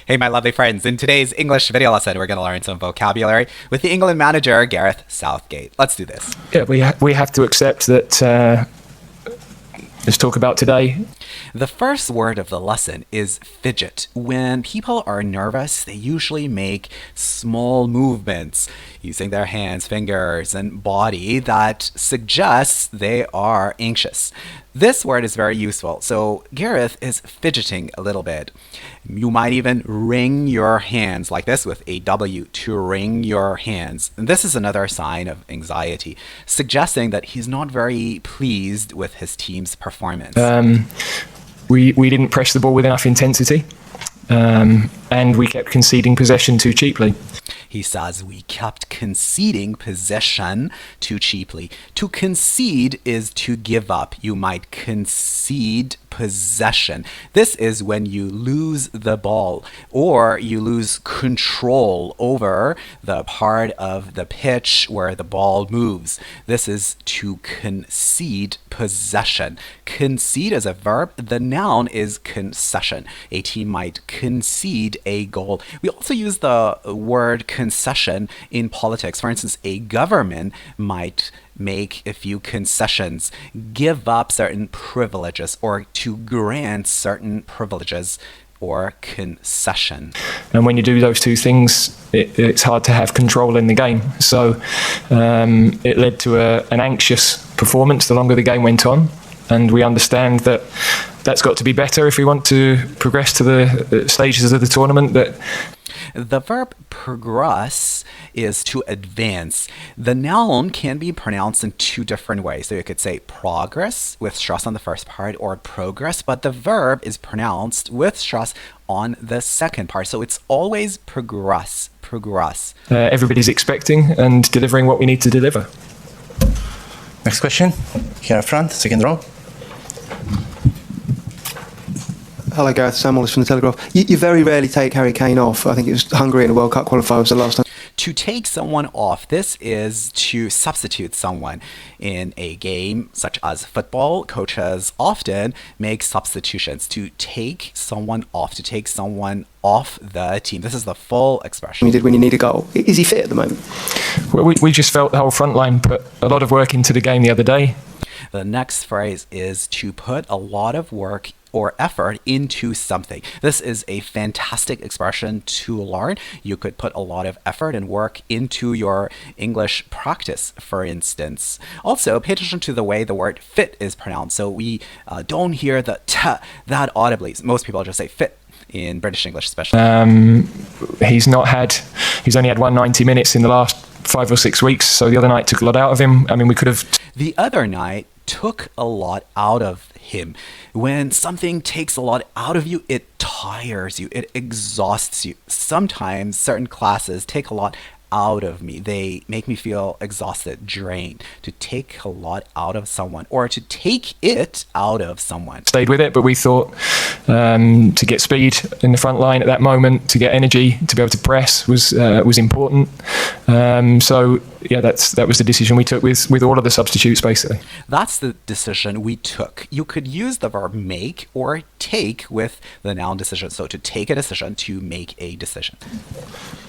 Hey, my lovely friends. In today's English video lesson, we're going to learn some vocabulary with the England manager, Gareth Southgate. Let's do this. Yeah, we have to accept that. Let's talk about today. The first word of the lesson is fidget. When people are nervous, they usually make small movements using their hands, fingers, and body that suggests they are anxious. This word is very useful. So Gareth is fidgeting a little bit. You might even wring your hands like this with a W, to wring your hands. And this is another sign of anxiety, suggesting that he's not very pleased with his team's performance. We didn't press the ball with enough intensity, and we kept conceding possession too cheaply. He says we kept conceding possession too cheaply. To concede is to give up. You might concede possession. This is when you lose the ball or you lose control over the part of the pitch where the ball moves. This is to concede possession. Concede is a verb. The noun is concession. A team might concede a goal. We also use the word concession in politics. For instance, a government might make a few concessions, give up certain privileges, or to grant certain privileges or concession. And when you do those two things, it's hard to have control in the game. So it led to an anxious performance the longer the game went on. And we understand that that's got to be better if we want to progress to the stages of the tournament. The verb progress is to advance. The noun can be pronounced in two different ways. So you could say progress with stress on the first part, or progress, but the verb is pronounced with stress on the second part. So it's always progress. Everybody's expecting and delivering what we need to deliver. Next question, here up front, second row. Hello, Gareth. Sam Wallace from The Telegraph. You very rarely take Harry Kane off. I think it was Hungary in a World Cup qualifier was the last time. To take someone off, this is to substitute someone. In a game such as football, coaches often make substitutions to take someone off, the team. This is the full expression. You did when you need a goal. Is he fit at the moment? Well, we just felt the whole front line put a lot of work into the game the other day. The next phrase is to put a lot of work or effort into something. This is a fantastic expression to learn. You could put a lot of effort and work into your English practice, for instance. Also, pay attention to the way the word fit is pronounced. So we don't hear the t that audibly. Most people just say fit in British English, especially. He's only had 190 minutes in the last 5 or 6 weeks, so the other night took a lot out of him. I mean, we could have... The other night took a lot out of him. When something takes a lot out of you, it tires you, it exhausts you. Sometimes certain classes take a lot out of me. They make me feel exhausted, drained. To take a lot out of someone, or to take it out of someone. Stayed with it, but we thought to get speed in the front line at that moment, to get energy, to be able to press was important. So yeah, that was the decision we took with all of the substitutes, basically. That's the decision we took. You could use the verb make or take with the noun decision. So to take a decision, to make a decision.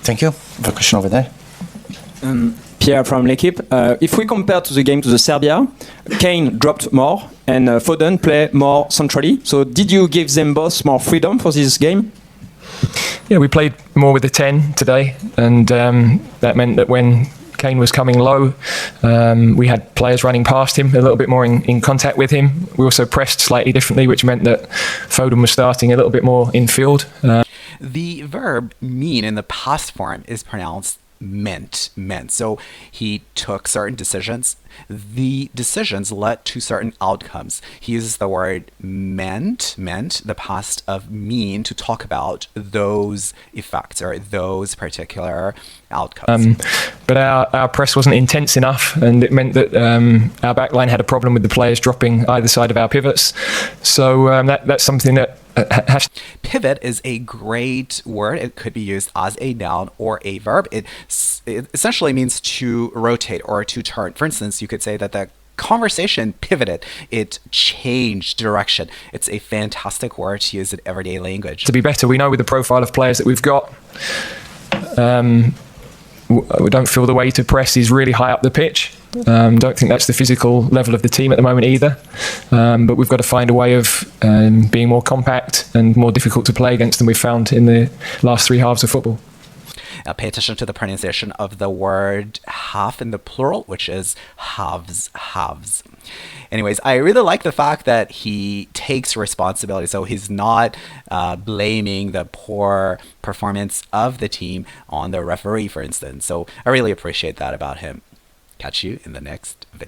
Thank you. The question over there. Pierre from L'Equipe. If we compare to the game to the Serbia, Kane dropped more and Foden play more centrally. So did you give them both more freedom for this game? Yeah, we played more with the 10 today, and that meant that when Kane was coming low, we had players running past him, a little bit more in contact with him. We also pressed slightly differently, which meant that Foden was starting a little bit more in field. The verb mean in the past form is pronounced meant. So he took certain decisions. The decisions led to certain outcomes. He uses the word meant, the past of mean, to talk about those effects or those particular outcomes. But our press wasn't intense enough, and it meant that our backline had a problem with the players dropping either side of our pivots. So that's something that Pivot is a great word. It could be used as a noun or a verb. It essentially means to rotate or to turn. For instance, you could say that the conversation pivoted. It changed direction. It's a fantastic word to use in everyday language. To be better, we know with the profile of players that we've got, we don't feel the way to press is really high up the pitch. Don't think that's the physical level of the team at the moment either. But we've got to find a way of being more compact and more difficult to play against than we've found in the last three halves of football. Now pay attention to the pronunciation of the word half in the plural, which is halves, halves. Anyways, I really like the fact that he takes responsibility. So he's not blaming the poor performance of the team on the referee, for instance. So I really appreciate that about him. Catch you in the next video.